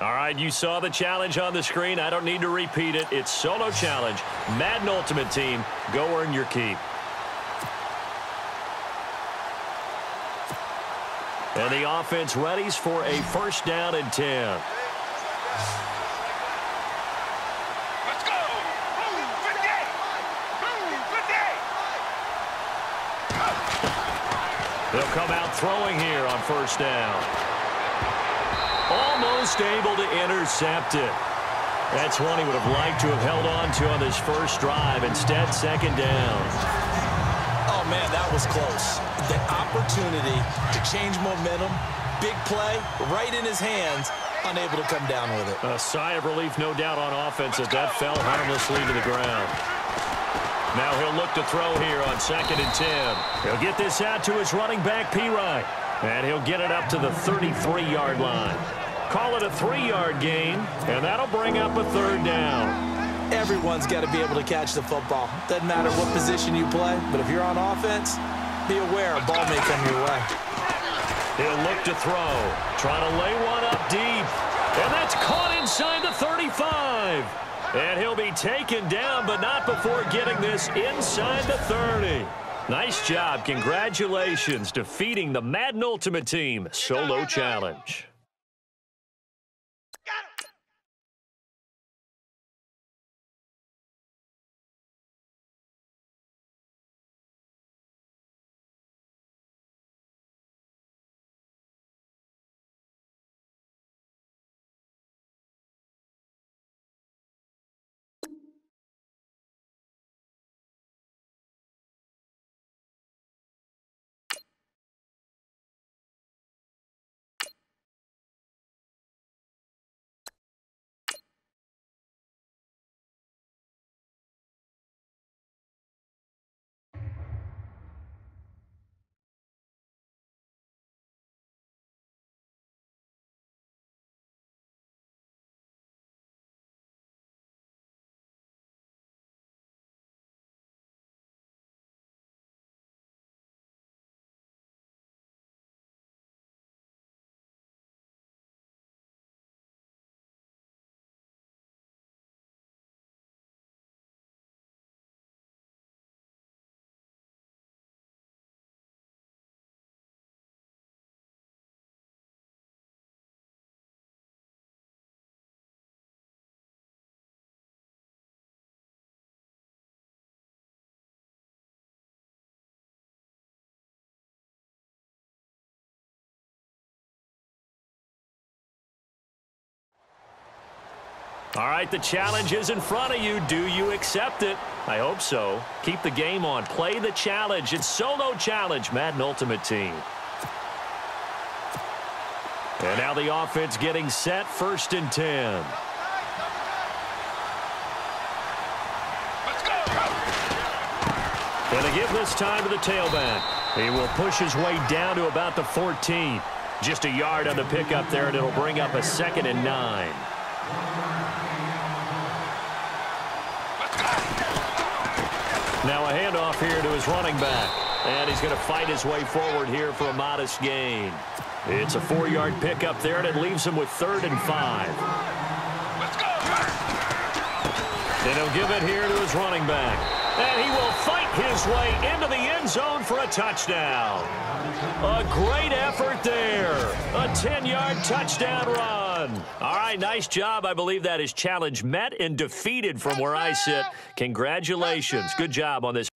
All right, you saw the challenge on the screen. I don't need to repeat it. It's solo challenge. Madden Ultimate Team, go earn your keep. And the offense readies for a first down and 10. Let's go! Boom, 50! Boom, 50! They'll come out throwing here on first down. Almost able to intercept it. That's one he would have liked to have held on to on this first drive. Instead, second down. Oh, man, that was close. The opportunity to change momentum, big play, right in his hands, unable to come down with it. A sigh of relief, no doubt, on offense as that fell harmlessly to the ground. Now he'll look to throw here on second and 10. He'll get this out to his running back, P-Ryan. And he'll get it up to the 33-yard line. Call it a 3-yard gain, and that'll bring up a third down. Everyone's got to be able to catch the football. Doesn't matter what position you play, but if you're on offense, be aware a ball may come your way. He'll look to throw, trying to lay one up deep. And that's caught inside the 35. And he'll be taken down, but not before getting this inside the 30. Nice job. Congratulations, defeating the Madden Ultimate Team solo challenge. All right, the challenge is in front of you. Do you accept it? I hope so. Keep the game on. Play the challenge. It's solo challenge, Madden Ultimate Team. And now the offense getting set, first and 10. Let's go! And to give this time to the tailback. He will push his way down to about the 14. Just a yard on the pickup there, and it'll bring up a second and 9. Now a handoff here to his running back. And he's going to fight his way forward here for a modest gain. It's a 4-yard pickup there, and it leaves him with 3rd and 5. Let's go! And he'll give it here to his running back. And he will fight his way into the end zone for a touchdown. A great effort there. A 10-yard touchdown run. All right, nice job. I believe that is challenge met and defeated from where I sit. Congratulations. Good job on this.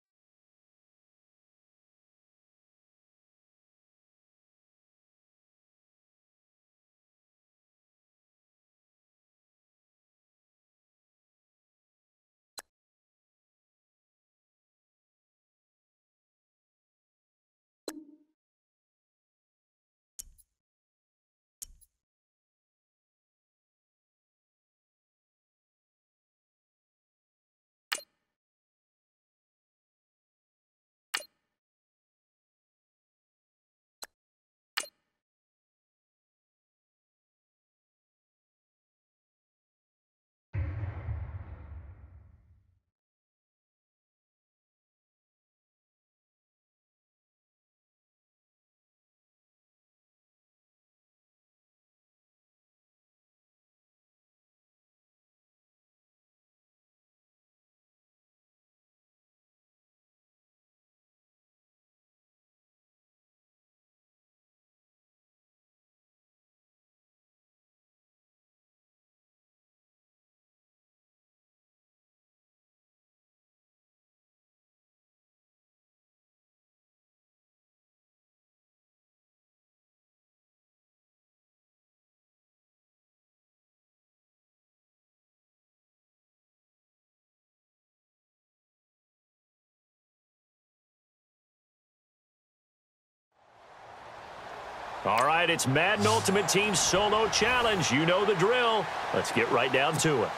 All right, it's Madden Ultimate Team Solo Challenge. You know the drill. Let's get right down to it.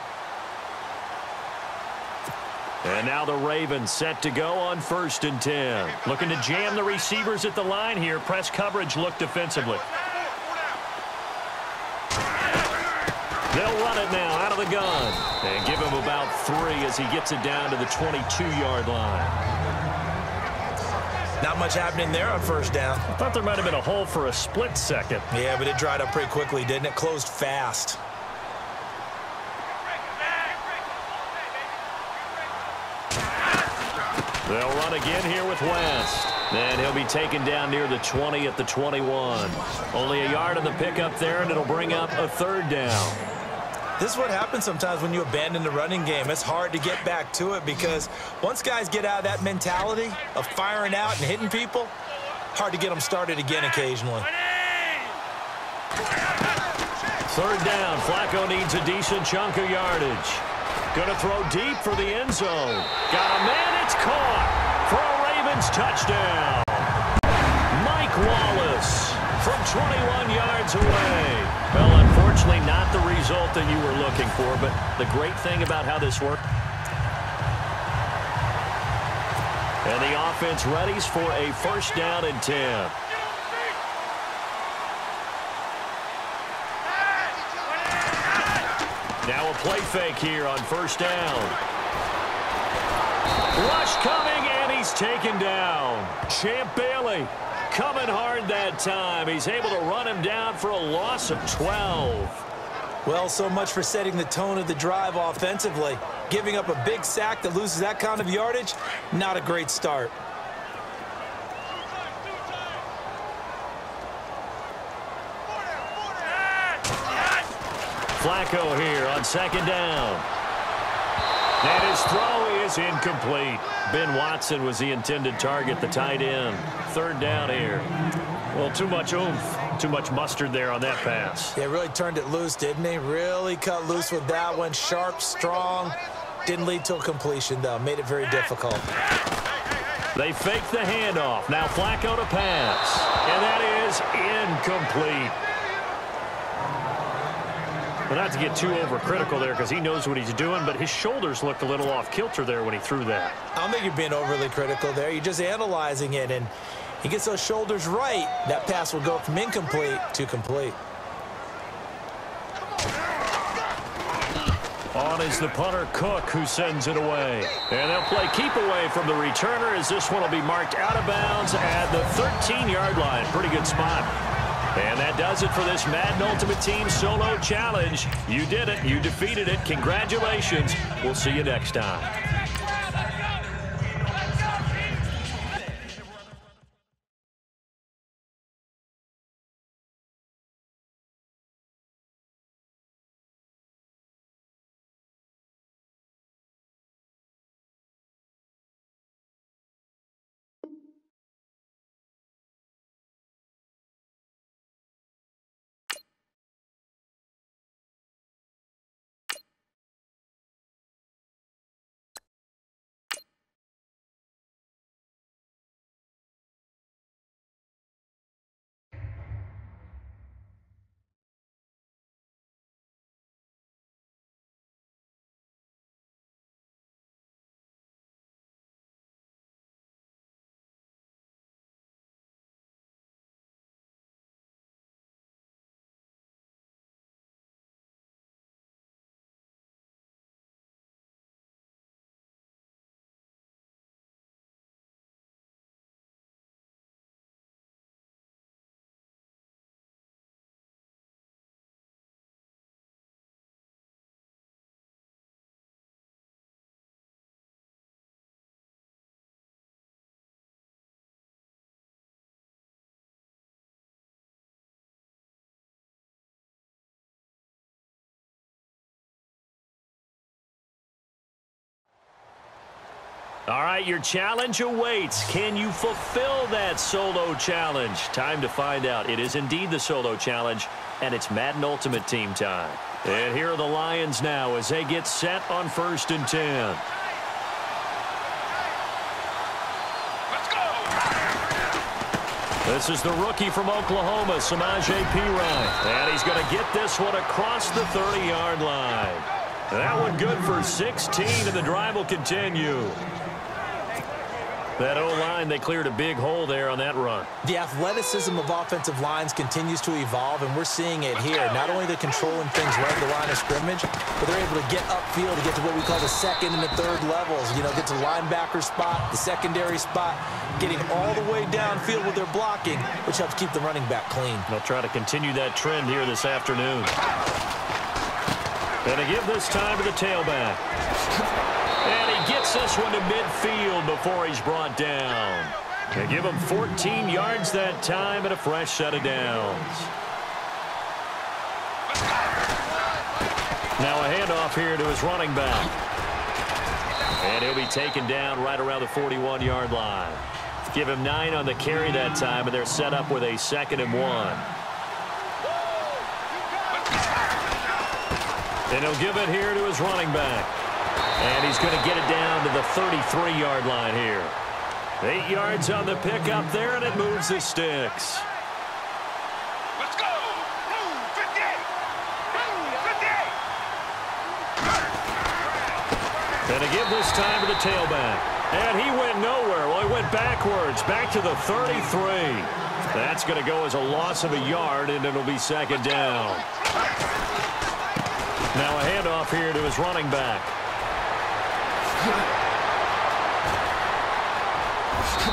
And now the Ravens set to go on 1st and 10. Looking to jam the receivers at the line here. Press coverage look defensively. They'll run it now out of the gun. And give him about 3 as he gets it down to the 22-yard line. Not much happening there on 1st down. I thought there might have been a hole for a split second. Yeah, but it dried up pretty quickly, didn't it? Closed fast. They'll run again here with West. And he'll be taken down near the 20 at the 21. Only a yard on the pickup there, and it'll bring up a 3rd down. This is what happens sometimes when you abandon the running game. It's hard to get back to it because once guys get out of that mentality of firing out and hitting people, hard to get them started again occasionally. 3rd down. Flacco needs a decent chunk of yardage. Going to throw deep for the end zone. Got a man. It's caught for a Ravens touchdown. Mike Wallace from 21 yards away. Well, unfortunately, not the result that you were looking for, but the great thing about how this worked. And the offense readies for a 1st down and 10. Now a play fake here on 1st down. Rush coming, and he's taken down. Champ Bailey coming hard that time. He's able to run him down for a loss of 12. Well, so much for setting the tone of the drive offensively. Giving up a big sack that loses that kind of yardage, not a great start. Flacco here on 2nd down. And his throw is incomplete. Ben Watson was the intended target, the tight end. 3rd down here. Well, too much oomph, too much mustard there on that pass. Yeah, really turned it loose, didn't he? Really cut loose with that one. Sharp, strong. Didn't lead to a completion, though. Made it very difficult. They fake the handoff. Now Flacco to pass. And that is incomplete. But not to get too overcritical there because he knows what he's doing, but his shoulders looked a little off kilter there when he threw that. I don't think you're being overly critical there. You're just analyzing it, and he gets those shoulders right. That pass will go from incomplete to complete. On is the punter, Cook, who sends it away. And they'll play keep away from the returner as this one will be marked out of bounds at the 13-yard line. Pretty good spot. And that does it for this Madden Ultimate Team Solo Challenge. You did it. You defeated it. Congratulations. We'll see you next time. All right, your challenge awaits. Can you fulfill that solo challenge? Time to find out. It is indeed the solo challenge, and it's Madden Ultimate Team time. And here are the Lions now as they get set on 1st and 10. Let's go! This is the rookie from Oklahoma, Samaje Perine. And he's going to get this one across the 30-yard line. That one good for 16, and the drive will continue. That O-line, they cleared a big hole there on that run. The athleticism of offensive lines continues to evolve, and we're seeing it here. Not only they're controlling things right at the line of scrimmage, but they're able to get upfield to get to what we call the second and the third levels. You know, get to linebacker spot, the secondary spot, getting all the way downfield with their blocking, which helps keep the running back clean. They'll try to continue that trend here this afternoon. And they give this time to the tailback. And he gets this one to midfield before he's brought down. They give him 14 yards that time and a fresh set of downs. Now a handoff here to his running back. And he'll be taken down right around the 41-yard line. Give him 9 on the carry that time, and they're set up with a 2nd and 1. And he'll give it here to his running back. And he's going to get it down to the 33-yard line here. 8 yards on the pickup there, and it moves the sticks. Let's go! 58! 58! And to give this time to the tailback. And he went nowhere. Well, he went backwards, back to the 33. That's going to go as a loss of a yard, and it'll be 2nd down. Now a handoff here to his running back.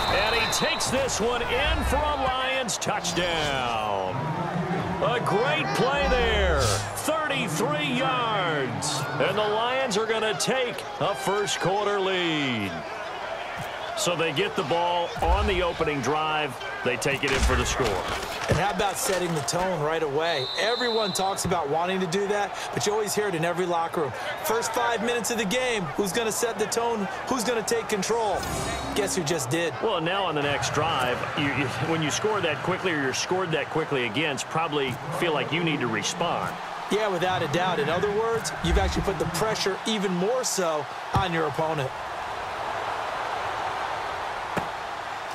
And he takes this one in for a Lions touchdown. A great play there. 33 yards. And the Lions are going to take a first-quarter lead. So they get the ball on the opening drive. They take it in for the score. And how about setting the tone right away? Everyone talks about wanting to do that, but you always hear it in every locker room. First 5 minutes of the game, who's going to set the tone? Who's going to take control? Guess who just did? Well, now on the next drive, when you score that quickly or you're scored that quickly against, probably feel like you need to respond. Yeah, without a doubt. In other words, you've actually put the pressure even more so on your opponent.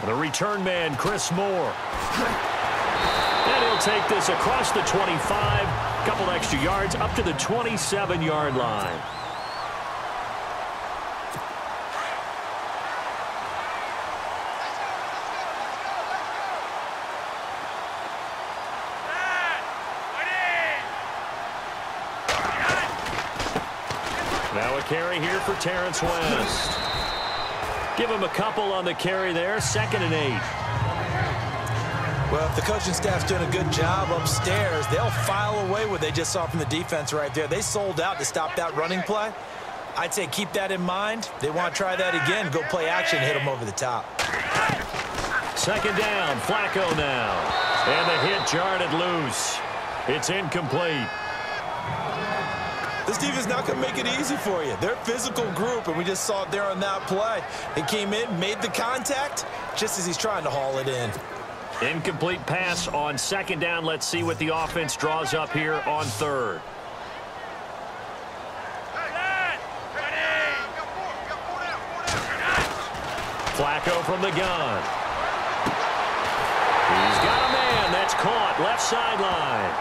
The return man, Chris Moore. And he'll take this across the 25, couple extra yards, up to the 27-yard line. Now a carry here for Terrence West. Give him a couple on the carry there, 2nd and 8. Well, if the coaching staff's doing a good job upstairs, they'll file away what they just saw from the defense right there. They sold out to stop that running play. I'd say keep that in mind. They want to try that again, go play action, hit them over the top. 2nd down, Flacco now. And the hit jarred it loose. It's incomplete. This defense is not going to make it easy for you. They're a physical group, and we just saw it there on that play. They came in, made the contact, just as he's trying to haul it in. Incomplete pass on 2nd down. Let's see what the offense draws up here on 3rd. Flacco from the gun. He's got a man that's caught left sideline.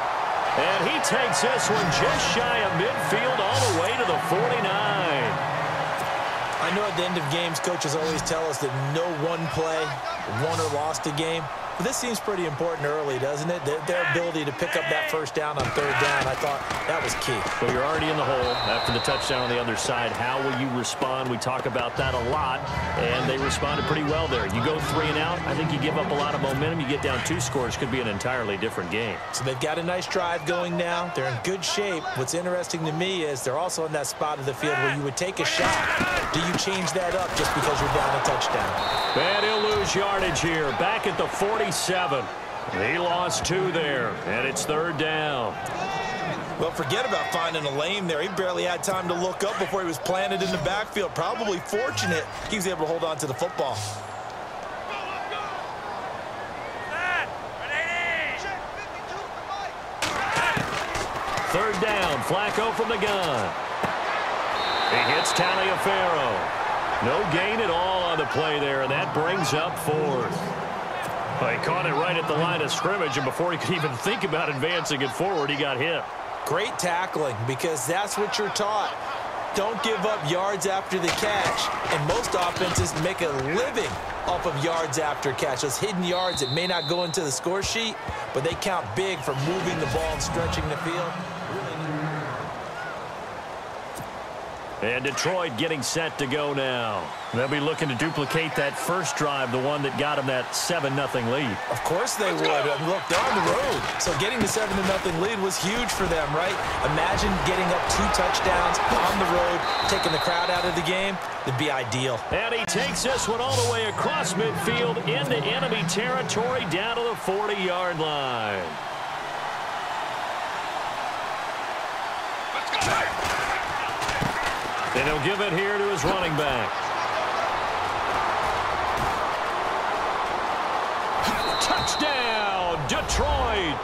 And he takes this one just shy of midfield all the way to the 49. I know at the end of games, coaches always tell us that no one play won or lost a game. But this seems pretty important early, doesn't it? Their ability to pick up that 1st down on 3rd down, I thought that was key. Well, you're already in the hole after the touchdown on the other side. How will you respond? We talk about that a lot, and they responded pretty well there. You go 3 and out, I think you give up a lot of momentum. You get down 2 scores, could be an entirely different game. So they've got a nice drive going now. They're in good shape. What's interesting to me is they're also in that spot of the field where you would take a shot. Do you change that up just because you're down a touchdown? And he'll lose yardage here, back at the 47. He lost 2 there, and it's 3rd down. Well, forget about finding a lane there. He barely had time to look up before he was planted in the backfield. Probably fortunate he was able to hold on to the football. Third down, Flacco from the gun. He hits Taliaferro. No gain at all on the play there, and that brings up 4th. Well, he caught it right at the line of scrimmage, and before he could even think about advancing it forward, he got hit. Great tackling, because that's what you're taught. Don't give up yards after the catch. And most offenses make a living off of yards after catch. Those hidden yards that may not go into the score sheet, but they count big for moving the ball and stretching the field. And Detroit getting set to go now. They'll be looking to duplicate that first drive, the one that got them that 7-0 lead. Of course they would. Look, they're on the road. So getting the 7-0 lead was huge for them, right? Imagine getting up 2 touchdowns on the road, taking the crowd out of the game. It'd be ideal. And he takes this one all the way across midfield into enemy territory down to the 40-yard line. Let's go. And he'll give it here to his running back. Touchdown, Detroit.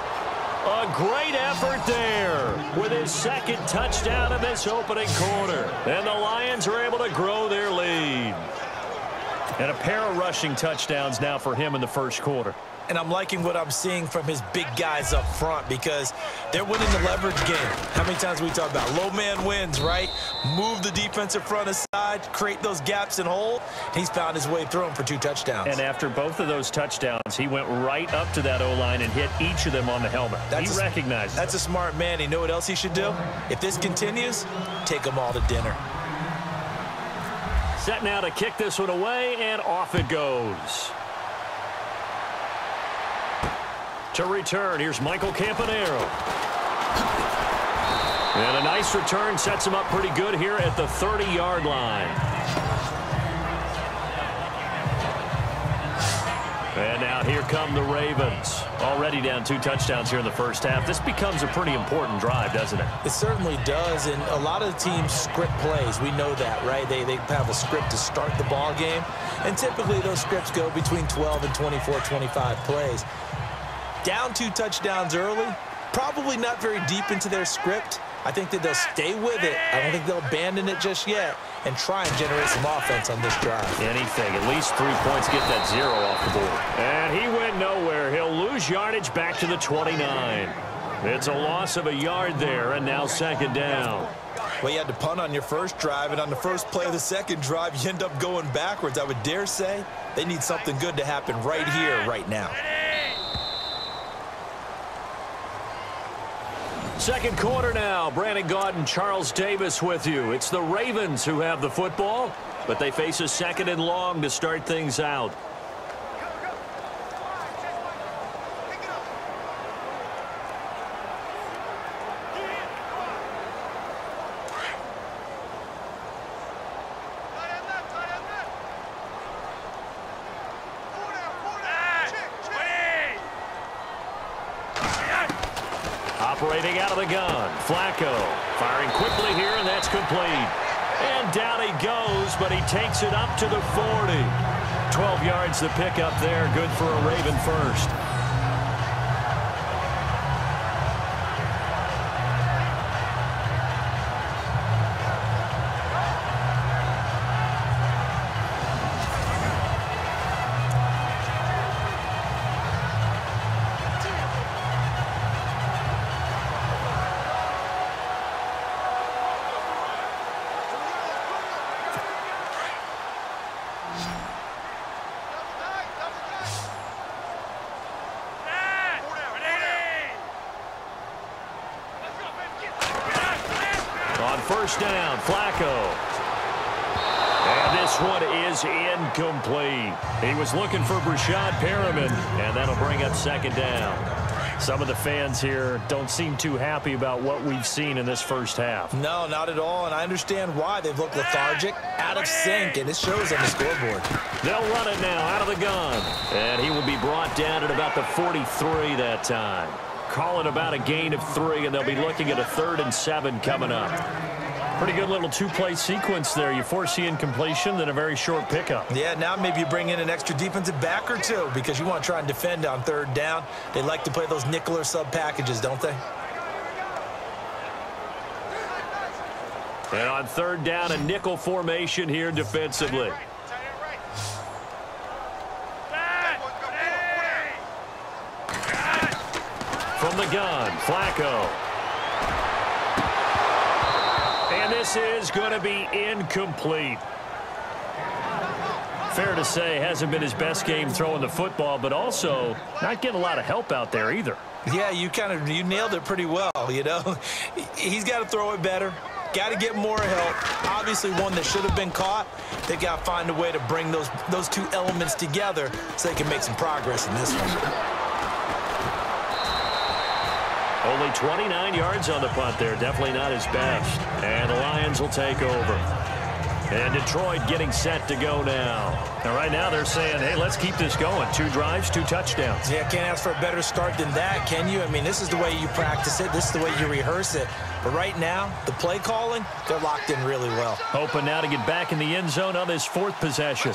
A great effort there with his second touchdown in this opening quarter. And the Lions are able to grow their lead. And a pair of rushing touchdowns now for him in the first quarter. And I'm liking what I'm seeing from his big guys up front because they're winning the leverage game. How many times we talk about low man wins, right? Move the defensive front aside, create those gaps and hole. He's found his way through them for 2 touchdowns. And after both of those touchdowns, he went right up to that O-line and hit each of them on the helmet. He recognized it. That's a smart man. You know what else he should do? If this continues, take them all to dinner. Set now to kick this one away, and off it goes. To return, here's Michael Campanaro. And a nice return sets him up pretty good here at the 30-yard line. And now here come the Ravens. Already down 2 touchdowns here in the first half. This becomes a pretty important drive, doesn't it? It certainly does, and a lot of teams script plays. We know that, right? They have a script to start the ball game, and typically those scripts go between 12 and 24, 25 plays. Down 2 touchdowns early, probably not very deep into their script. I think that they'll stay with it. I don't think they'll abandon it just yet and try and generate some offense on this drive. Anything, at least 3 points, get that 0 off the board. And he went nowhere. He'll lose yardage back to the 29. It's a loss of a yard there, and now second down. Well, you had to punt on your first drive, and on the first play of the second drive, you end up going backwards. I would dare say they need something good to happen right here, right now. Second quarter now. Brandon Gaudin and Charles Davis with you. It's the Ravens who have the football, but they face a 2nd and long to start things out. Operating out of the gun, Flacco firing quickly here, and that's complete. And down he goes, but he takes it up to the 40. 12 yards to pick up there, good for a Raven first. First down, Flacco. And this one is incomplete. He was looking for Brashad Perriman, and that'll bring up second down. Some of the fans here don't seem too happy about what we've seen in this first half. No, not at all, and I understand why. They've looked lethargic, out of sync, and it shows on the scoreboard. They'll run it now out of the gun, and he will be brought down at about the 43 that time. Call it about a gain of 3, and they'll be looking at a 3rd and 7 coming up. Pretty good little 2-play sequence there. You force the incompletion, then a very short pickup. Yeah, now maybe you bring in an extra defensive back or 2 because you want to try and defend on 3rd down. They like to play those nickel or sub packages, don't they? And on 3rd down, a nickel formation here defensively. From the gun, Flacco. And this is going to be incomplete. Fair to say, hasn't been his best game throwing the football, but also not getting a lot of help out there either. Yeah, you nailed it pretty well, you know. He's got to throw it better. Got to get more help. Obviously, one that should have been caught. They got to find a way to bring those two elements together so they can make some progress in this one. Only 29 yards on the punt there. Definitely not his best. And the Lions will take over. And Detroit getting set to go now. And right now they're saying, hey, let's keep this going. 2 drives, 2 touchdowns. Yeah, can't ask for a better start than that, can you? I mean, this is the way you practice it. This is the way you rehearse it. But right now, the play calling, they're locked in really well. Hoping now to get back in the end zone on this 4th possession.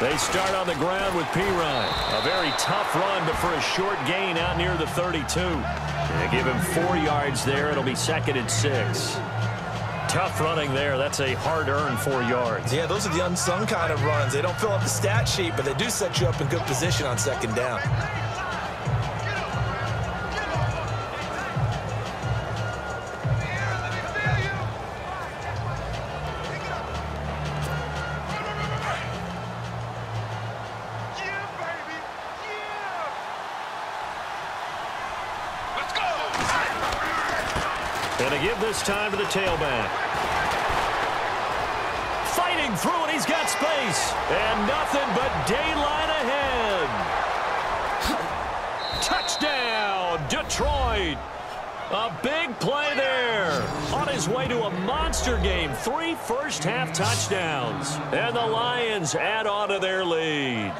They start on the ground with Pirine. A very tough run, but for a short gain out near the 32. They give him 4 yards there. It'll be 2nd and 6. Tough running there. That's a hard-earned 4 yards. Yeah, those are the unsung kind of runs. They don't fill up the stat sheet, but they do set you up in good position on 2nd down. And to give this time to the tailback. Fighting through, and he's got space. And nothing but daylight ahead. Touchdown, Detroit. A big play there. On his way to a monster game. 3 first-half touchdowns. And the Lions add on to their lead.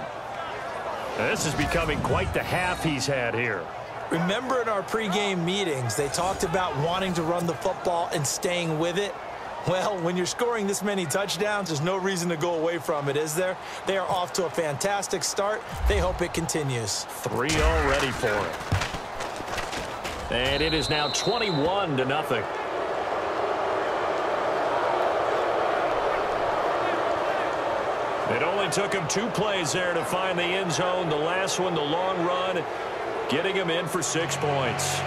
This is becoming quite the half he's had here. Remember in our pregame meetings, they talked about wanting to run the football and staying with it? Well, when you're scoring this many touchdowns, there's no reason to go away from it, is there? They are off to a fantastic start. They hope it continues. 3 already for it. And it is now 21-0. It only took him 2 plays there to find the end zone. The last one, the long run, getting him in for 6 points.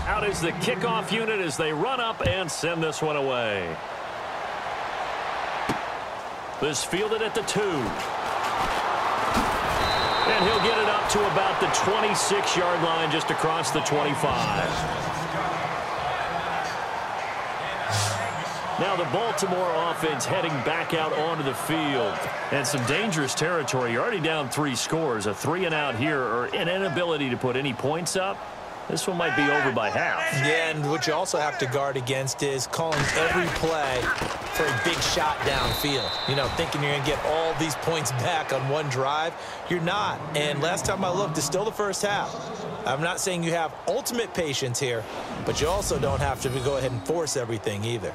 Out is the kickoff unit as they run up and send this one away. This fielded at the 2. And he'll get it up to about the 26-yard line, just across the 25. Now the Baltimore offense heading back out onto the field. And some dangerous territory. You're already down 3 scores. A 3-and-out here, or an inability to put any points up. This one might be over by half. Yeah, and what you also have to guard against is calling every play for a big shot downfield. You know, thinking you're going to get all these points back on one drive. You're not. And last time I looked, it's still the first half. I'm not saying you have ultimate patience here, but you also don't have to go ahead and force everything either.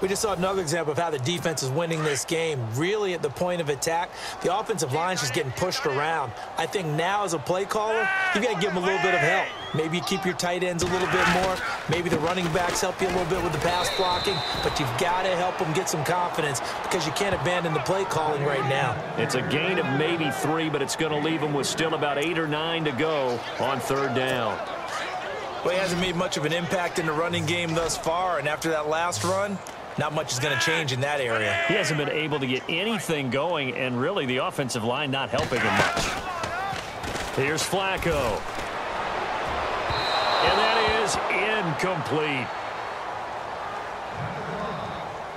We just saw another example of how the defense is winning this game. Really at the point of attack, the offensive line's just getting pushed around. I think now as a play caller, you've got to give them a little bit of help. Maybe you keep your tight ends a little bit more. Maybe the running backs help you a little bit with the pass blocking. But you've got to help them get some confidence because you can't abandon the play calling right now. It's a gain of maybe 3, but it's going to leave them with still about 8 or 9 to go on 3rd down. Well, he hasn't made much of an impact in the running game thus far. And after that last run, not much is going to change in that area. He hasn't been able to get anything going, and really the offensive line not helping him much. Here's Flacco. And that is incomplete.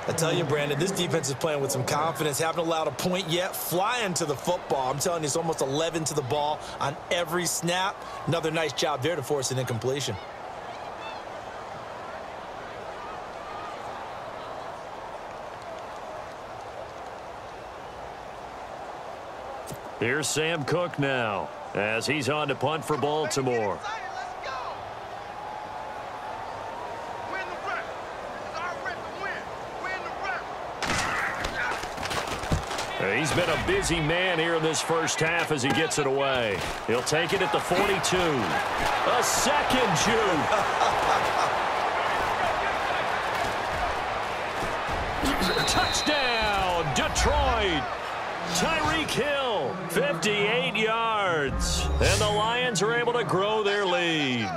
I tell you, Brandon, this defense is playing with some confidence. Haven't allowed a point yet. Flying to the football. I'm telling you, it's almost 11 to the ball on every snap. Another nice job there to force an incompletion. Here's Sam Cook now as he's on to punt for Baltimore. He's been a busy man here in this first half as he gets it away. He'll take it at the 42. A second juke. Touchdown, Detroit. Tyreek Hill, 58 yards. And the Lions are able to grow their lead.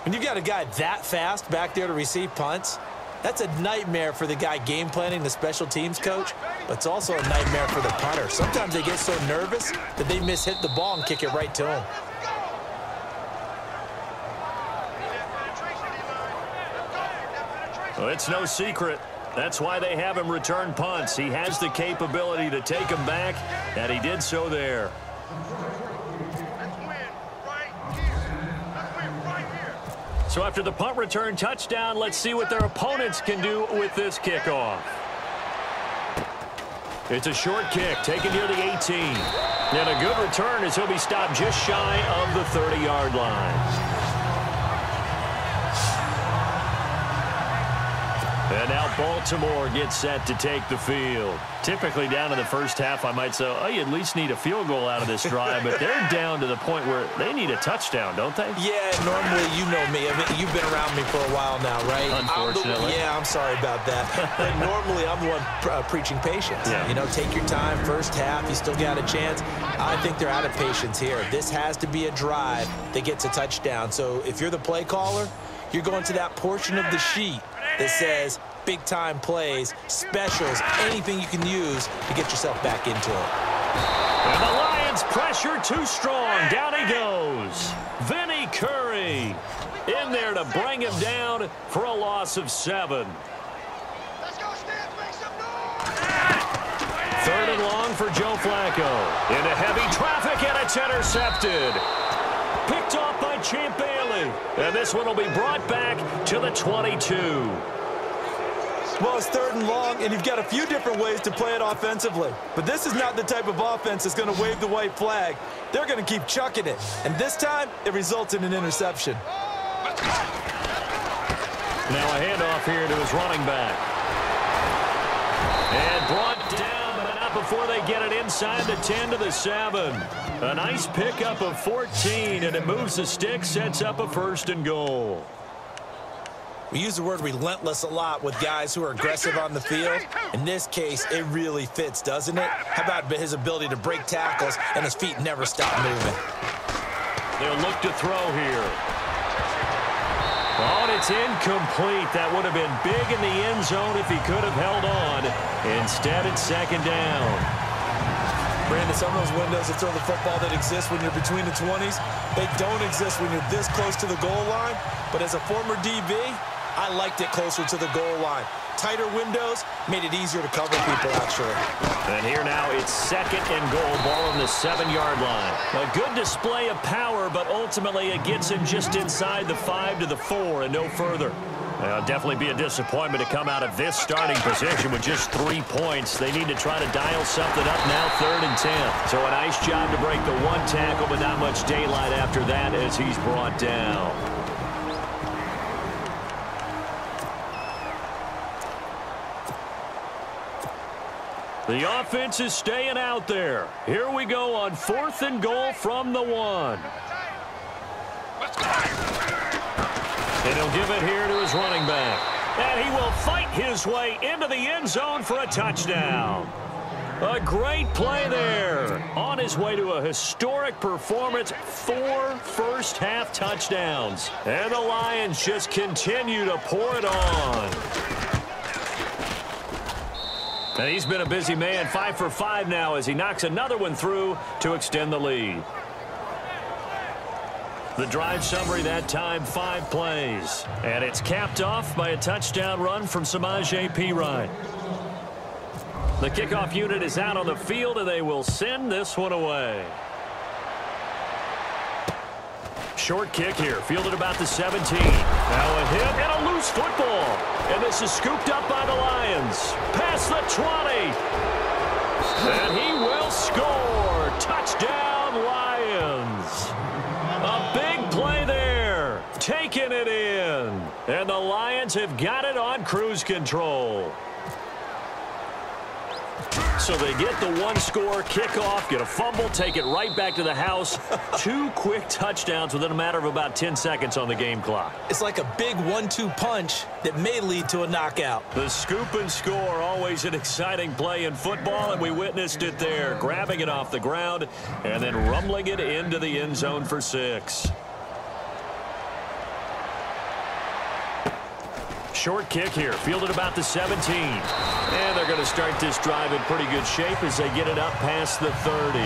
When you've got a guy that fast back there to receive punts, that's a nightmare for the guy game planning, the special teams coach, but it's also a nightmare for the punter. Sometimes they get so nervous that they hit the ball and kick it right to him. Well, it's no secret. That's why they have him return punts. He has the capability to take them back, and he did so there. So after the punt return touchdown, let's see what their opponents can do with this kickoff. It's a short kick taken near the 18. And a good return as he'll be stopped just shy of the 30-yard line. And now Baltimore gets set to take the field. Typically down in the first half, I might say, oh, you at least need a field goal out of this drive. But they're down to the point where they need a touchdown, don't they? Yeah, normally, you know me. I mean, you've been around me for a while now, right? Unfortunately. I'm sorry about that. But normally, I'm the one preaching patience. Yeah. You know, take your time. First half, you still got a chance. I think they're out of patience here. This has to be a drive that gets a touchdown. So if you're the play caller, you're going to that portion of the sheet that says big-time plays, specials, anything you can use to get yourself back into it. And the Lions pressure too strong. Down he goes. Vinny Curry in there to bring him down for a loss of 7. Third and long for Joe Flacco. Into heavy traffic, and it's intercepted. Picked off by Champ Bailey. And this one will be brought back to the 22. Well, it's third and long, and you've got a few different ways to play it offensively. But this is not the type of offense that's going to wave the white flag. They're going to keep chucking it. And this time, it results in an interception. Now a handoff here to his running back. And brought down, but not before they get it inside the 10 to the 7. A nice pickup of 14, and it moves the stick, sets up a 1st and goal. We use the word relentless a lot with guys who are aggressive on the field. In this case, it really fits, doesn't it? How about his ability to break tackles and his feet never stop moving? They'll look to throw here. Oh, and it's incomplete. That would have been big in the end zone if he could have held on. Instead, it's 2nd down. Brandon, some of those windows to throw the football that exist when you're between the 20s, they don't exist when you're this close to the goal line. But as a former DB, I liked it closer to the goal line. Tighter windows made it easier to cover people, actually. And here now it's 2nd and goal, ball on the 7-yard line. A good display of power, but ultimately it gets him just inside the 5 to the 4 and no further. It'll definitely be a disappointment to come out of this starting position with just 3 points. They need to try to dial something up now, 3rd and 10. So a nice job to break the 1 tackle, but not much daylight after that as he's brought down. The offense is staying out there. Here we go on 4th and goal from the 1. And he'll give it here to his running back. And he will fight his way into the end zone for a touchdown. A great play there. On his way to a historic performance, 4 first-half touchdowns. And the Lions just continue to pour it on. And he's been a busy man, 5 for 5 now as he knocks another one through to extend the lead. The drive summary that time, 5 plays. And it's capped off by a touchdown run from Samaje Perine. The kickoff unit is out on the field, and they will send this one away. Short kick here, fielded about the 17. Now a hit and a loose football. And this is scooped up by the Lions. Past the 20. And he will score. Touchdown, Lions. A big play there. Taking it in. And the Lions have got it on cruise control. So they get the one-score kickoff, get a fumble, take it right back to the house. 2 quick touchdowns within a matter of about 10 seconds on the game clock. It's like a big 1-2 punch that may lead to a knockout. The scoop and score, always an exciting play in football, and we witnessed it there, grabbing it off the ground and then rumbling it into the end zone for 6. Short kick here, fielded about the 17. And they're going to start this drive in pretty good shape as they get it up past the 30.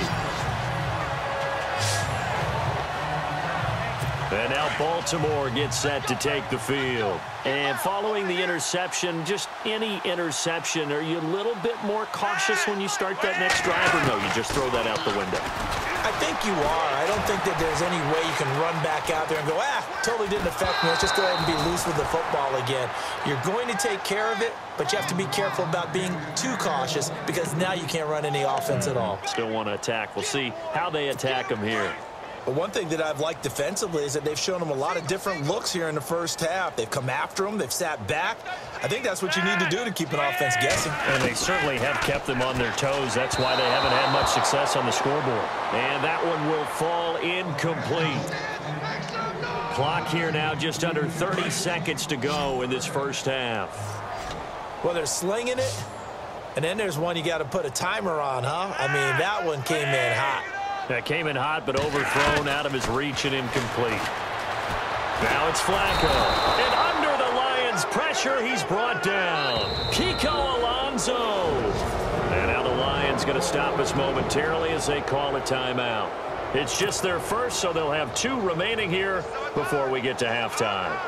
And now Baltimore gets set to take the field. And following the interception, just any interception, are you a little bit more cautious when you start that next drive, or no, you just throw that out the window? I think you are. I don't think that there's any way you can run back out there and go, totally didn't affect me. Let's just go ahead and be loose with the football again. You're going to take care of it, but you have to be careful about being too cautious because now you can't run any offense at all. Still want to attack. We'll see how they attack them here. But one thing that I've liked defensively is that they've shown them a lot of different looks here in the first half. They've come after them. They've sat back. I think that's what you need to do to keep an offense guessing. And they certainly have kept them on their toes. That's why they haven't had much success on the scoreboard. And that one will fall incomplete. Clock here now just under 30 seconds to go in this first half. Well, they're slinging it. And then there's one you got to put a timer on, huh? I mean, that one came in hot. That came in hot, but overthrown out of his reach and incomplete. Now it's Flacco. And under the Lions' pressure, he's brought down. Kiko Alonso. And now the Lions going to stop us momentarily as they call a timeout. It's just their first, so they'll have 2 remaining here before we get to halftime.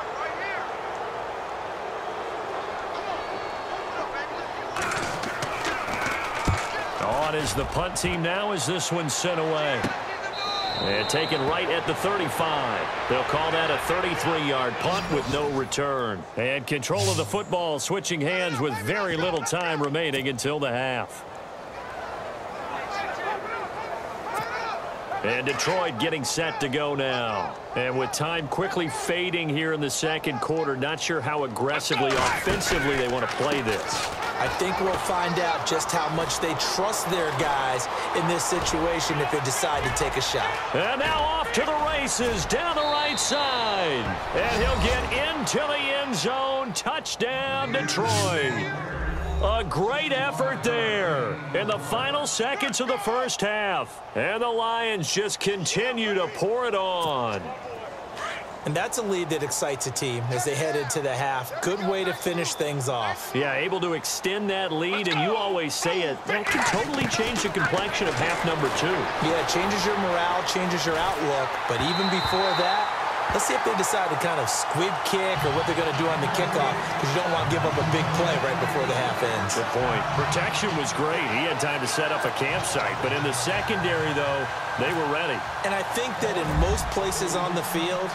On is the punt team now as this one's sent away. And taken right at the 35. They'll call that a 33-yard punt with no return. And control of the football switching hands with very little time remaining until the half. And Detroit getting set to go now. And with time quickly fading here in the second quarter, not sure how aggressively, offensively they want to play this. I think we'll find out just how much they trust their guys in this situation if they decide to take a shot. And now off to the races down the right side. And he'll get into the end zone. Touchdown, Detroit. A great effort there in the final seconds of the first half. And the Lions just continue to pour it on. And that's a lead that excites a team as they head into the half. Good way to finish things off. Yeah, able to extend that lead, and you always say it, that can totally change the complexion of half number 2. Yeah, it changes your morale, changes your outlook. But even before that, let's see if they decide to kind of squib kick or what they're going to do on the kickoff, because you don't want to give up a big play right before the half ends. Good point. Protection was great. He had time to set up a campsite, but in the secondary, though, they were ready. And I think that in most places on the field,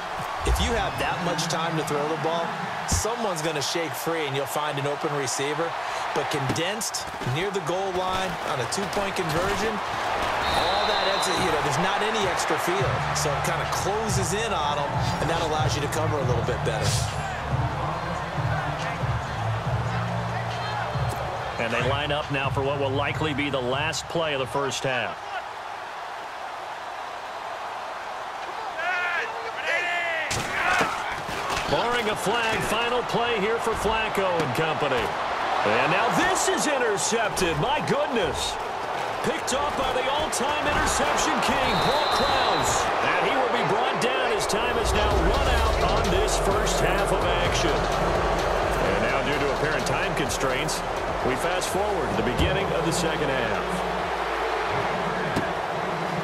if you have that much time to throw the ball, someone's going to shake free and you'll find an open receiver. But condensed near the goal line on a 2-point conversion, all that exit, there's not any extra field. So it kind of closes in on them, and that allows you to cover a little bit better. And they line up now for what will likely be the last play of the first half. Barring a flag, final play here for Flacco and company. And now this is intercepted. My goodness. Picked off by the all-time interception king, Paul Krause. And he will be brought down as time is now run out on this first half of action. And now due to apparent time constraints, we fast forward to the beginning of the second half.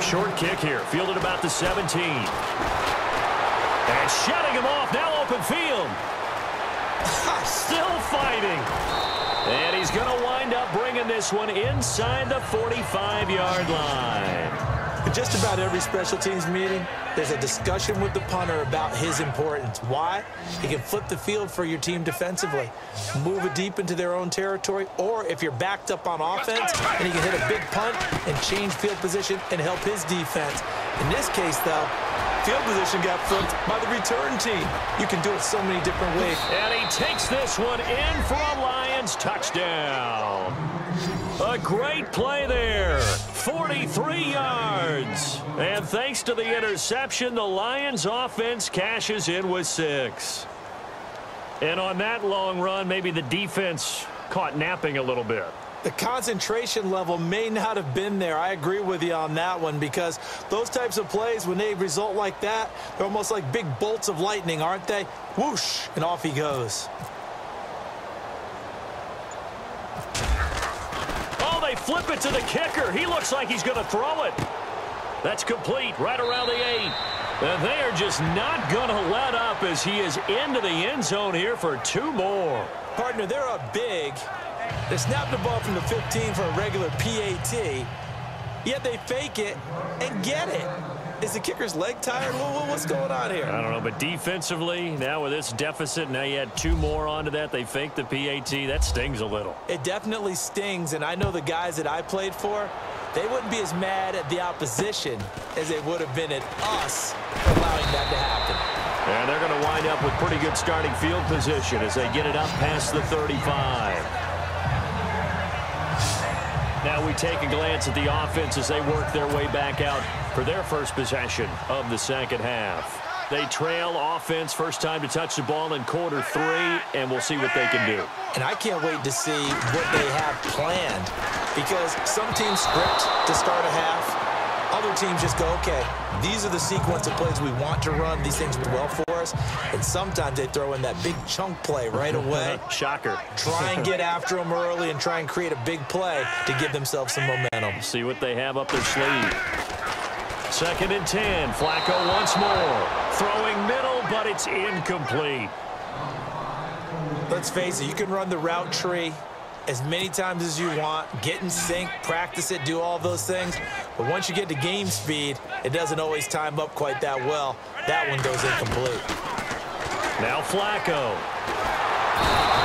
Short kick here, fielded about the 17. And shutting him off, now open field. Still fighting. And he's going to wind up bringing this one inside the 45-yard line. In just about every special teams meeting, there's a discussion with the punter about his importance. Why? He can flip the field for your team defensively, move it deep into their own territory, or if you're backed up on offense, and he can hit a big punt and change field position and help his defense. In this case, though, Field position got flipped by the return team. You can do it so many different ways. And he takes this one in for a Lions touchdown. A great play there. 43 yards. And thanks to the interception, the Lions offense cashes in with 6. And on that long run, maybe the defense caught napping a little bit. The concentration level may not have been there. I agree with you on that one, because those types of plays, when they result like that, they're almost like big bolts of lightning, aren't they? Whoosh, and off he goes. Oh, they flip it to the kicker. He looks like he's going to throw it. That's complete, right around the 8. And they are just not going to let up as he is into the end zone here for 2 more. Partner, they're up big. They snap the ball from the 15 for a regular PAT, yet they fake it and get it. Is the kicker's leg tired? What's going on here? I don't know, but defensively, now with this deficit, now you add 2 more onto that. They fake the PAT. That stings a little. It definitely stings, and I know the guys that I played for, they wouldn't be as mad at the opposition as they would have been at us for allowing that to happen. And they're going to wind up with pretty good starting field position as they get it up past the 35. Now we take a glance at the offense as they work their way back out for their first possession of the second half. They trail offense, first time to touch the ball in quarter 3, and we'll see what they can do. And I can't wait to see what they have planned, because some teams script to start a half. Other teams just go, okay, these are the sequence of plays we want to run. These things work well for us. And sometimes they throw in that big chunk play right away. Shocker. Try and get after them early and try and create a big play to give themselves some momentum. See what they have up their sleeve. 2nd and 10. Flacco once more. Throwing middle, but it's incomplete. Let's face it, you can run the route tree as many times as you want, get in sync, practice it, do all those things. But once you get to game speed, it doesn't always time up quite that well. That one goes incomplete. Now Flacco.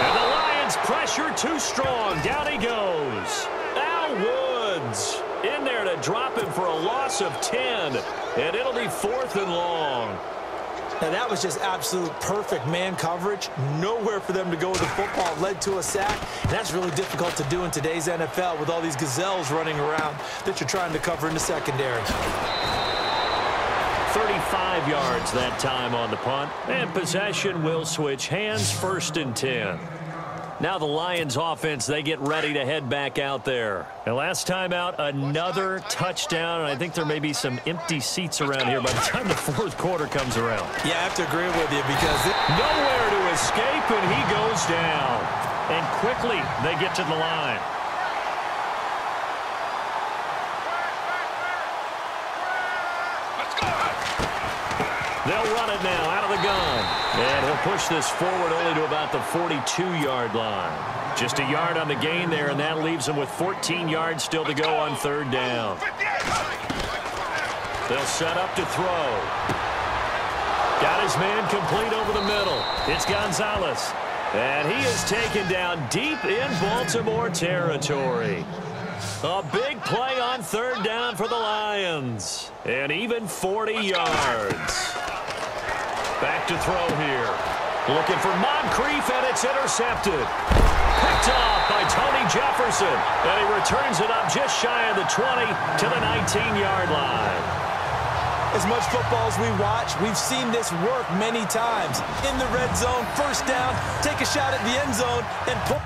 And the Lions pressure too strong. Down he goes. Al Woods in there to drop him for a loss of 10. And it'll be 4th and long. Now, that was just absolute perfect man coverage. Nowhere for them to go with the football. Led to a sack. And that's really difficult to do in today's NFL with all these gazelles running around that you're trying to cover in the secondary. 35 yards that time on the punt. And possession will switch hands, 1st and 10. Now the Lions offense, they get ready to head back out there. And last time out, another touchdown. And I think there may be some empty seats around here by the time the 4th quarter comes around. Yeah, I have to agree with you, because nowhere to escape, and he goes down. And quickly they get to the line. They'll run it now out of the gun. And he'll push this forward only to about the 42-yard line. Just a yard on the gain there, and that leaves him with 14 yards still to go on 3rd down. They'll set up to throw. Got his man complete over the middle. It's Gonzalez. And he is taken down deep in Baltimore territory. A big play on 3rd down for the Lions. And even 40 yards. Back to throw here. Looking for Moncrief, and it's intercepted. Picked off by Tony Jefferson. And he returns it up just shy of the 20 to the 19-yard line. As much football as we watch, we've seen this work many times. In the red zone, 1st down, take a shot at the end zone, and put...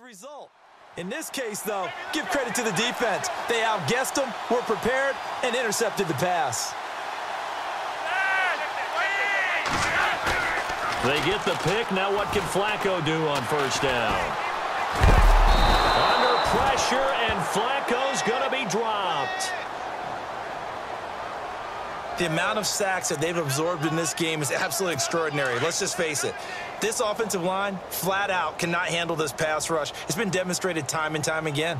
result. In this case, though, give credit to the defense. They outguessed them, were prepared, and intercepted the pass. They get the pick. Now what can Flacco do on 1st down? Under pressure, and Flacco's going to be dropped. The amount of sacks that they've absorbed in this game is absolutely extraordinary. Let's just face it. This offensive line, flat out, cannot handle this pass rush. It's been demonstrated time and time again.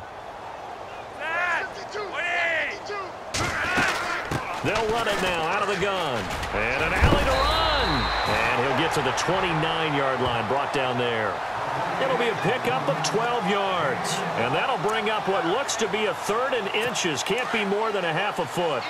They'll run it now out of the gun. And an alley to run. And he'll get to the 29-yard line, brought down there. It'll be a pickup of 12 yards. And that'll bring up what looks to be a 3rd and inches. Can't be more than a half a foot.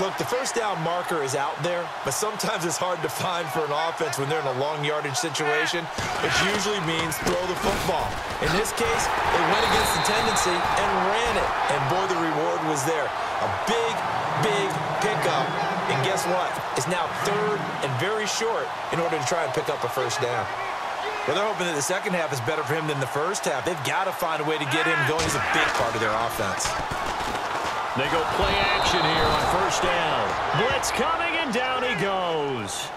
Look, the first down marker is out there, but sometimes it's hard to find for an offense when they're in a long yardage situation, which usually means throw the football. In this case, they went against the tendency and ran it. And boy, the reward was there. A big, big pickup. And guess what? It's now 3rd and very short in order to try and pick up a first down. Well, they're hoping that the second half is better for him than the first half. They've got to find a way to get him going. He's a big part of their offense. They go play action here on first down. Blitz coming, and down he goes.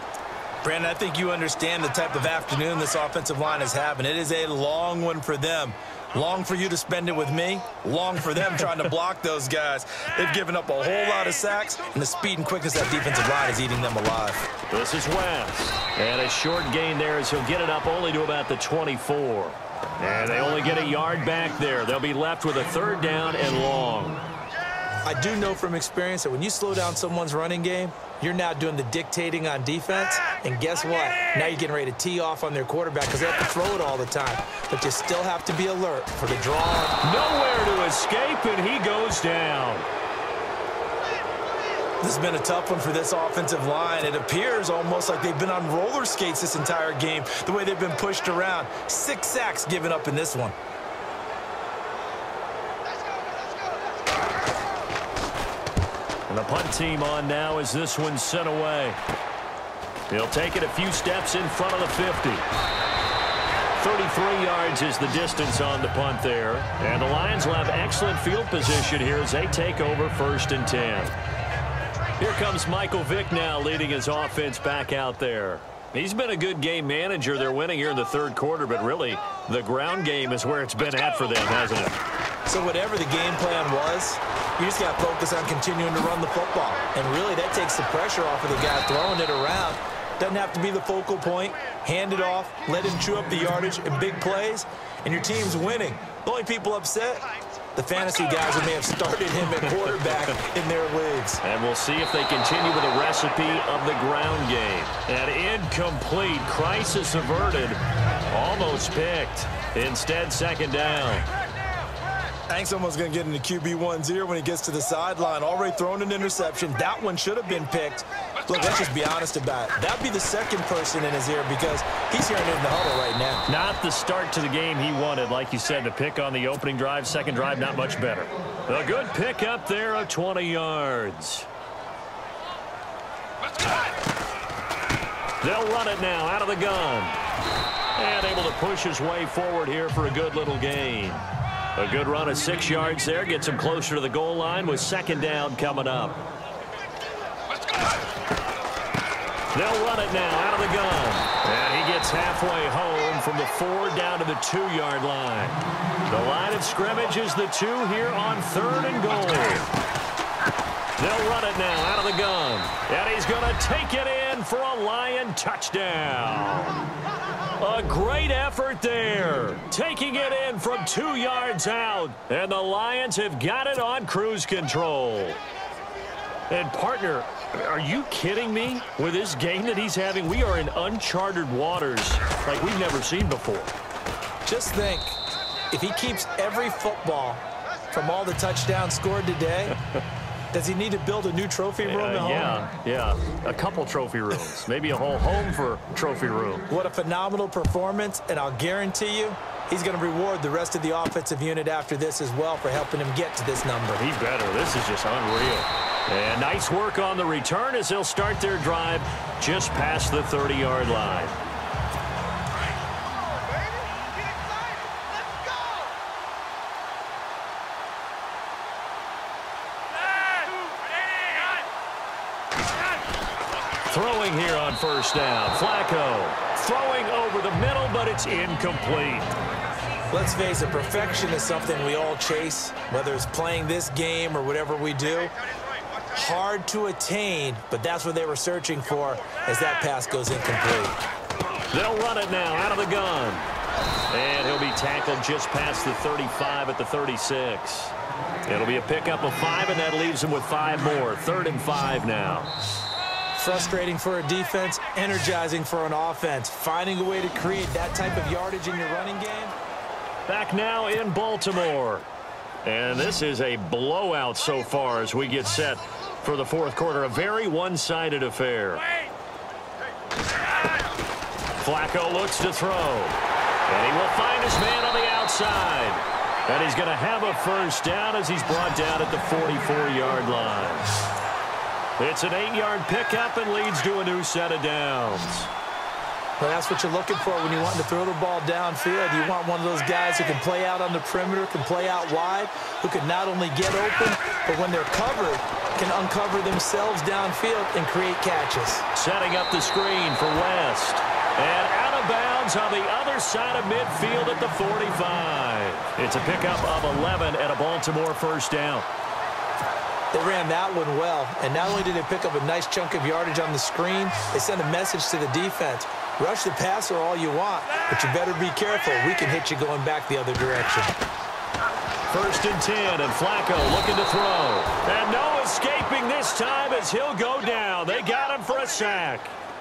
Brandon, I think you understand the type of afternoon this offensive line is having. It is a long one for them. Long for you to spend it with me. Long for them trying to block those guys. They've given up a whole lot of sacks, and the speed and quickness of that defensive line is eating them alive. This is West. And a short gain there as he'll get it up only to about the 24. And they only get a yard back there. They'll be left with a 3rd down and long. I do know from experience that when you slow down someone's running game, you're now doing the dictating on defense. And guess what? Now you're getting ready to tee off on their quarterback because they have to throw it all the time. But you still have to be alert for the draw. Nowhere to escape, and he goes down. This has been a tough one for this offensive line. It appears almost like they've been on roller skates this entire game, the way they've been pushed around. 6 sacks given up in this one. And the punt team on now as this one's sent away. He'll take it a few steps in front of the 50. 33 yards is the distance on the punt there. And the Lions will have excellent field position here as they take over 1st and 10. Here comes Michael Vick now leading his offense back out there. He's been a good game manager. They're winning here in the 3rd quarter, but really the ground game is where it's been at for them, hasn't it? So whatever the game plan was, you just got to focus on continuing to run the football. And really, that takes the pressure off of the guy throwing it around. Doesn't have to be the focal point. Hand it off, let him chew up the yardage in big plays, and your team's winning. The only people upset, the fantasy guys who may have started him at quarterback in their leagues. And we'll see if they continue with the recipe of the ground game. An incomplete, crisis averted, almost picked. Instead, 2nd down. I think someone's going to get into QB 1-0 when he gets to the sideline. Already thrown an interception. That one should have been picked. Look, let's just be honest about it. That'd be the second person in his ear because he's hearing it in the huddle right now. Not the start to the game he wanted. Like you said, the pick on the opening drive, second drive, not much better. A good pick up there of 20 yards. They'll run it now out of the gun. And able to push his way forward here for a good little gain. A good run of 6 yards there. Gets him closer to the goal line with 2nd down coming up. They'll run it now out of the gun. And he gets halfway home from the 4 down to the 2-yard line. The line of scrimmage is the 2 here on 3rd and goal. They'll run it now out of the gun. And he's going to take it in for a Lion touchdown. A great effort there. Taking it in from 2 yards out. And the Lions have got it on cruise control. And, partner, are you kidding me? With this game that he's having, we are in uncharted waters like we've never seen before. Just think, if he keeps every football from all the touchdowns scored today, does he need to build a new trophy room at home? Yeah. A couple trophy rooms. Maybe a whole home for trophy room. What a phenomenal performance, and I'll guarantee you he's going to reward the rest of the offensive unit after this as well for helping him get to this number. He better. This is just unreal. And nice work on the return as they'll start their drive just past the 30-yard line. Throwing here on 1st down. Flacco throwing over the middle, but it's incomplete. Let's face it, perfection is something we all chase, whether it's playing this game or whatever we do. Hard to attain, but that's what they were searching for as that pass goes incomplete. They'll run it now out of the gun. And he'll be tackled just past the 35 at the 36. It'll be a pickup of 5, and that leaves him with 5 more. 3rd and 5 now. Frustrating for a defense, energizing for an offense. Finding a way to create that type of yardage in your running game. Back now in Baltimore. And this is a blowout so far as we get set for the fourth quarter. A very one-sided affair. Flacco looks to throw. And he will find his man on the outside. And he's going to have a first down as he's brought down at the 44-yard line. It's an 8-yard pickup and leads to a new set of downs. Well, that's what you're looking for when you want to throw the ball downfield. You want one of those guys who can play out on the perimeter, can play out wide, who can not only get open, but when they're covered, can uncover themselves downfield and create catches. Setting up the screen for West. And out of bounds on the other side of midfield at the 45. It's a pickup of 11 and a Baltimore first down. They ran that one well, and not only did they pick up a nice chunk of yardage on the screen, they sent a message to the defense. Rush the passer all you want, but you better be careful. We can hit you going back the other direction. First and 10, and Flacco looking to throw. And no escaping this time as he'll go down. They got him for a sack.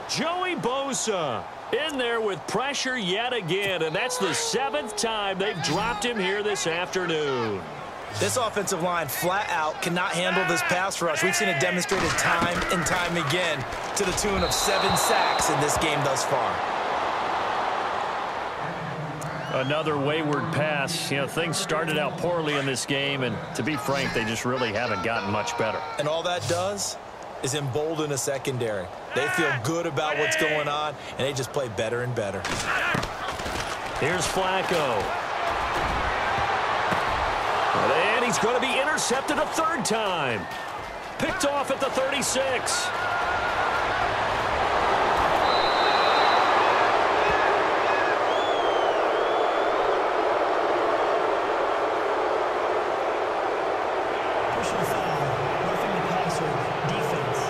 Joey Bosa in there with pressure yet again, and that's the 7th time they've dropped him here this afternoon. This offensive line flat out cannot handle this pass rush. We've seen it demonstrated time and time again to the tune of 7 sacks in this game thus far. Another wayward pass. You know, things started out poorly in this game, and to be frank, they just really haven't gotten much better. And all that does is embolden a secondary. They feel good about what's going on, and they just play better and better. Here's Flacco. And he's going to be intercepted a 3rd time. Picked off at the 36. Personal foul, roughing the passer, defense.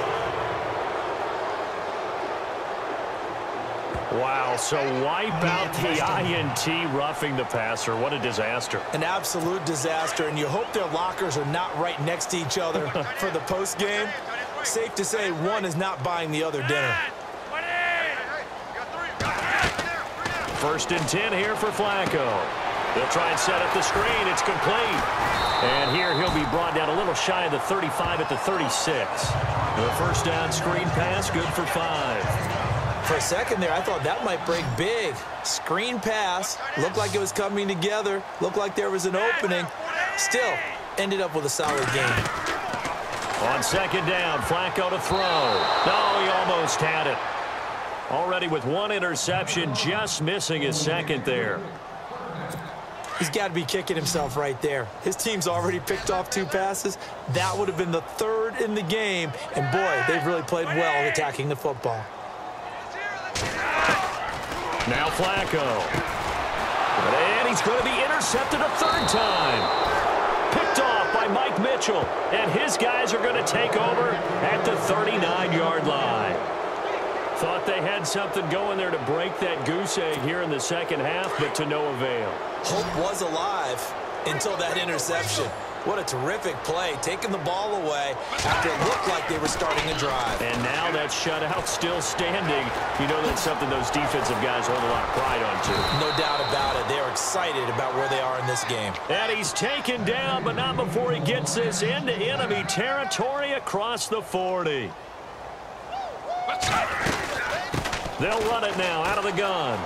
Wow, so wipe out the INT roughing the passer. What a disaster. An absolute disaster, and you hope their lockers are not right next to each other for the post game. Safe to say one is not buying the other dinner. First and 10 here for Flacco. They'll try and set up the screen. It's complete. And here he'll be brought down a little shy of the 35 at the 36. The first down screen pass, good for 5. For a second there, I thought that might break big. Screen pass, looked like it was coming together, looked like there was an opening. Still, ended up with a solid game. On second down, Flacco to throw. No, he almost had it. Already with 1 interception, just missing his 2nd there. He's got to be kicking himself right there. His team's already picked off 2 passes. That would have been the 3rd in the game. And boy, they've really played well attacking the football. Now Flacco. And he's going to be intercepted a 3rd time. Picked off by Mike Mitchell. And his guys are going to take over at the 39-yard line. Thought they had something going there to break that goose egg here in the second half, but to no avail. Hope was alive until that interception. What a terrific play, taking the ball away after it looked like they were starting a drive. And now that shutout still standing. You know that's something those defensive guys hold a lot of pride on, too. No doubt about it. They're excited about where they are in this game. And he's taken down, but not before he gets this into enemy territory across the 40. They'll run it now out of the gun.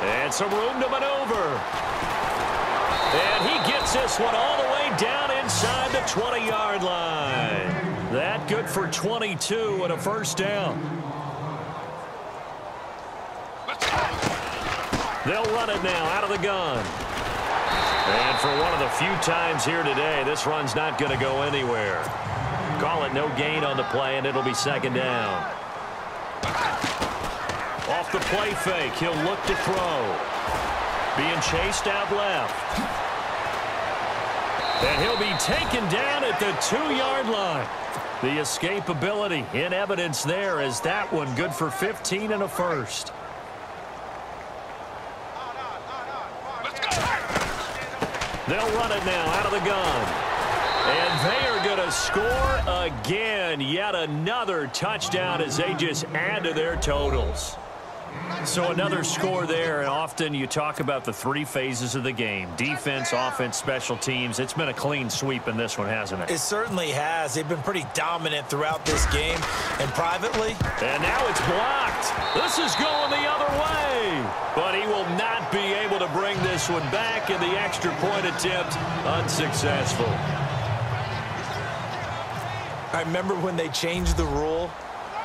And some room to maneuver. And he gets this one all the way down inside the 20-yard line. That good for 22 and a first down. They'll run it now out of the gun. And for one of the few times here today, this run's not going to go anywhere. Call it no gain on the play, and it'll be second down. Off the play fake, he'll look to throw. Being chased out left. And he'll be taken down at the 2-yard line. The escapability in evidence there as that one good for 15 and a first. They'll run it now out of the gun. And they are going to score again. Yet another touchdown as they just add to their totals. So another score there, and often you talk about the three phases of the game: defense, offense, special teams. It's been a clean sweep in this one, hasn't it? It certainly has. They've been pretty dominant throughout this game. And privately... And now it's blocked. This is going the other way. But he will not be able to bring this one back, and the extra point attempt unsuccessful. I remember when they changed the rule,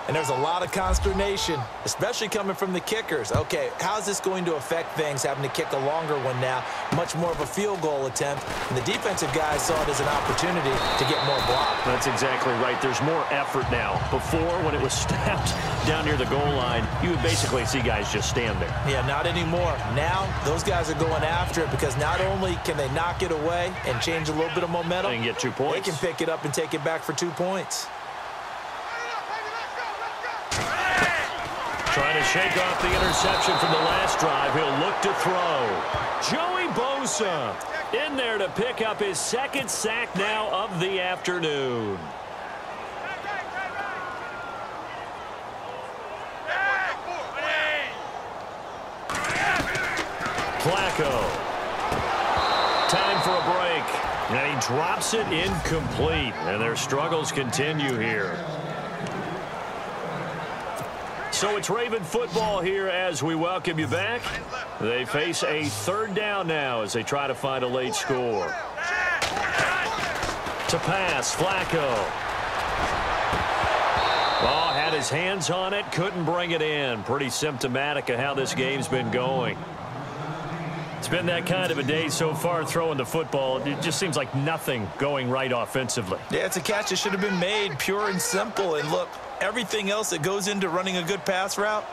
and there's a lot of consternation, especially coming from the kickers. Okay, how's this going to affect things, having to kick a longer one now, much more of a field goal attempt, and the defensive guys saw it as an opportunity to get more block. That's exactly right. There's more effort now. Before, when it was snapped down near the goal line, you would basically see guys just stand there. Yeah, not anymore. Now, those guys are going after it because not only can they knock it away and change a little bit of momentum, They can get 2 points. They can pick it up and take it back for 2 points. Trying to shake off the interception from the last drive. He'll look to throw. Joey Bosa in there to pick up his second sack now of the afternoon. Flacco. Time for a break. And he drops it incomplete. And their struggles continue here. So it's Raven football here as we welcome you back. They face a third down now as they try to find a late score. To pass, Flacco. Oh, had his hands on it, couldn't bring it in. Pretty symptomatic of how this game's been going. It's been that kind of a day so far throwing the football. It just seems like nothing going right offensively. Yeah, it's a catch that should have been made, pure and simple. And look, everything else that goes into running a good pass route,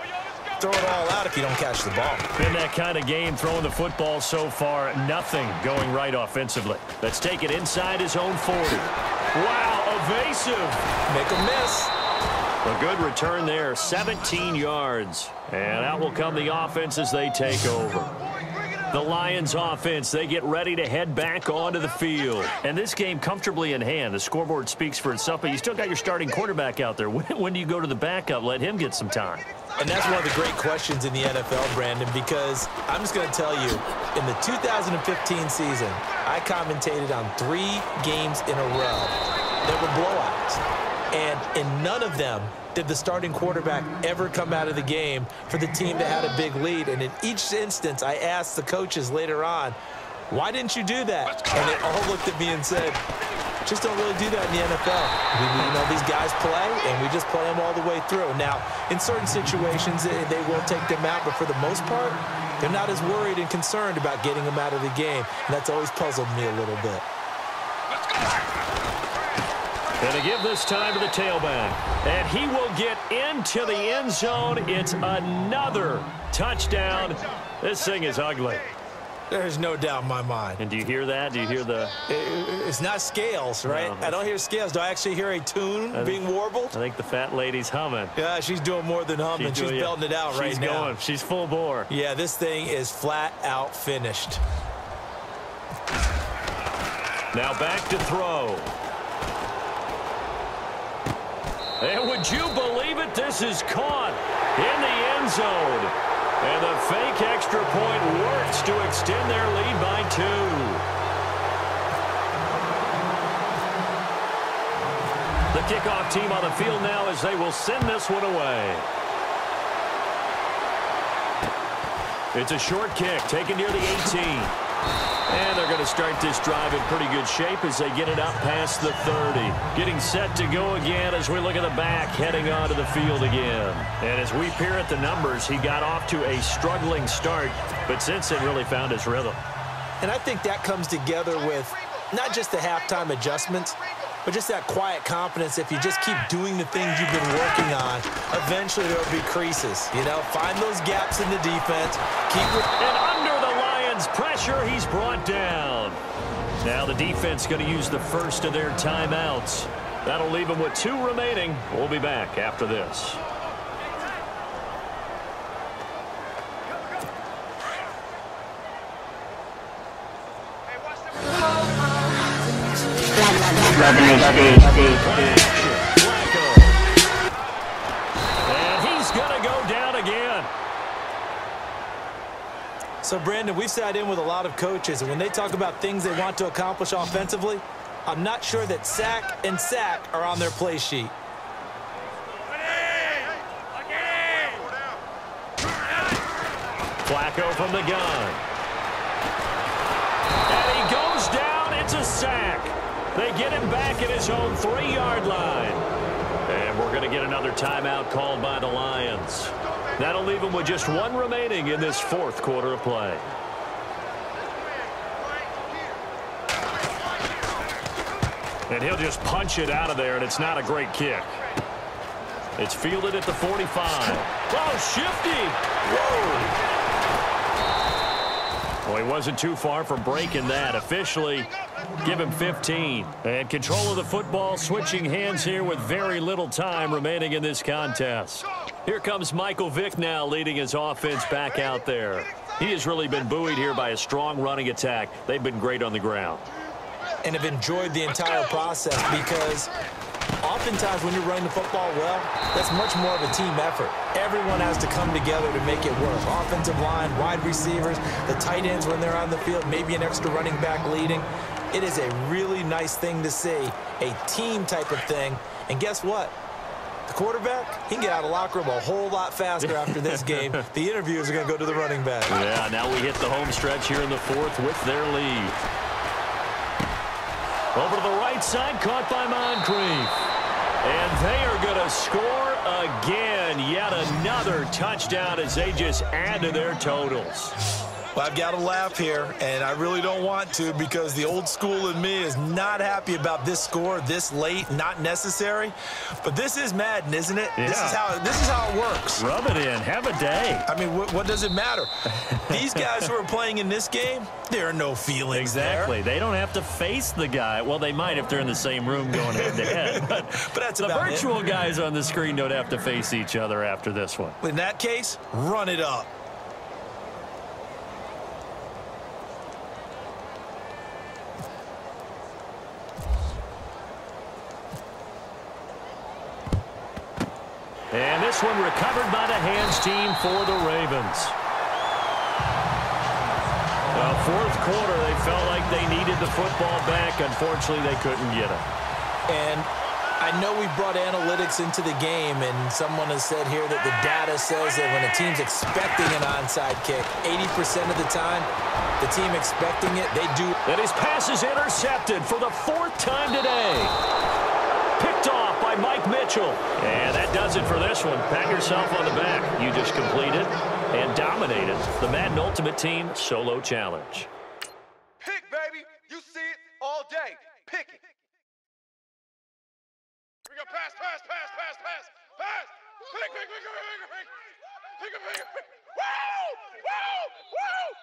throw it all out if you don't catch the ball. Been that kind of game throwing the football so far. Nothing going right offensively. Let's take it inside his own 40. Wow, evasive. Make a miss. A good return there, 17 yards. And out will come the offense as they take over. The Lions offense, they get ready to head back onto the field. And this game comfortably in hand. The scoreboard speaks for itself, but you still got your starting quarterback out there. When do you go to the backup? Let him get some time. And that's one of the great questions in the NFL, Brandon, because I'm just going to tell you, in the 2015 season, I commentated on 3 games in a row. There were blowouts. And in none of them did the starting quarterback ever come out of the game for the team that had a big lead. And in each instance, I asked the coaches later on, why didn't you do that? And they all looked at me and said, just don't really do that in the NFL. You know, these guys play, and we just play them all the way through. Now, in certain situations, they will take them out, but for the most part, they're not as worried and concerned about getting them out of the game. And that's always puzzled me a little bit. Going to give this time to the tailback. And he will get into the end zone. It's another touchdown. This thing is ugly. There's no doubt in my mind. And do you hear that? Do you hear the... It's not scales, right? No, I don't hear scales. Do I actually hear a tune being warbled? I think the fat lady's humming. Yeah, she's doing more than humming. She's belting it out right now. She's going. She's full bore. Yeah, this thing is flat out finished. Now back to throw. And would you believe it? This is caught in the end zone. And the fake extra point works to extend their lead by 2. The kickoff team on the field now as they will send this one away. It's a short kick taken near the 18. And they're going to start this drive in pretty good shape as they get it up past the 30. Getting set to go again as we look at the back, heading onto the field again. And as we peer at the numbers, he got off to a struggling start, but since then really found his rhythm. And I think that comes together with not just the halftime adjustments, but just that quiet confidence. If you just keep doing the things you've been working on, eventually there will be creases. You know, find those gaps in the defense. And under the Lions' pressure, he's brought down. Now the defense going to use the first of their timeouts. That'll leave them with 2 remaining. We'll be back after this. And he's going to go down again. So, Brandon, we've sat in with a lot of coaches, and when they talk about things they want to accomplish offensively, I'm not sure that sack and sack are on their play sheet. Flacco from the gun. And he goes down. It's a sack. They get him back at his own 3-yard line. And we're going to get another timeout called by the Lions. That'll leave them with just 1 remaining in this 4th quarter of play. And he'll just punch it out of there, and it's not a great kick. It's fielded at the 45. Oh, shifty. Whoa. Well, he wasn't too far from breaking that. Officially, give him 15. And control of the football, switching hands here with very little time remaining in this contest. Here comes Michael Vick now leading his offense back out there. He has really been buoyed here by a strong running attack. They've been great on the ground. And have enjoyed the entire process because oftentimes when you're running the football well, that's much more of a team effort. Everyone has to come together to make it work. Offensive line, wide receivers, the tight ends when they're on the field, maybe an extra running back leading. It is a really nice thing to see, a team type of thing. And guess what? The quarterback, he can get out of the locker room a whole lot faster after this game. The interviews are going to go to the running back. Yeah, now we hit the home stretch here in the 4th with their lead. Over to the right side, caught by Moncrief. And they are going to score again. Yet another touchdown as they just add to their totals. Well, I've got to laugh here, and I really don't want to because the old school in me is not happy about this score this late, not necessary. But this is Madden, isn't it? Yeah. This is how it works. Rub it in. Have a day. I mean, what does it matter? These guys who are playing in this game, there are no feelings Exactly. there. They don't have to face the guy. Well, they might if they're in the same room going head-to-head. But that's the about virtual it. guys on the screen don't have to face each other after this one. In that case, run it up. And this one recovered by the hands team for the Ravens. 4th quarter, they felt like they needed the football back. Unfortunately, they couldn't get it. And I know we brought analytics into the game, and someone has said here that the data says that when a team's expecting an onside kick, 80% of the time, the team expecting it, they do. And his pass is intercepted for the 4th time today. Picked off by Mike Mitchell. And that does it for this one. Pat yourself on the back. You just completed and dominated the Madden Ultimate Team Solo Challenge. Pick, baby. You see it all day. Pick it. We go pass, pass, pass, pass, pass, pass. Pick, pick, pick, pick, pick, pick, pick, pick, pick, pick. Woo! Woo! Woo!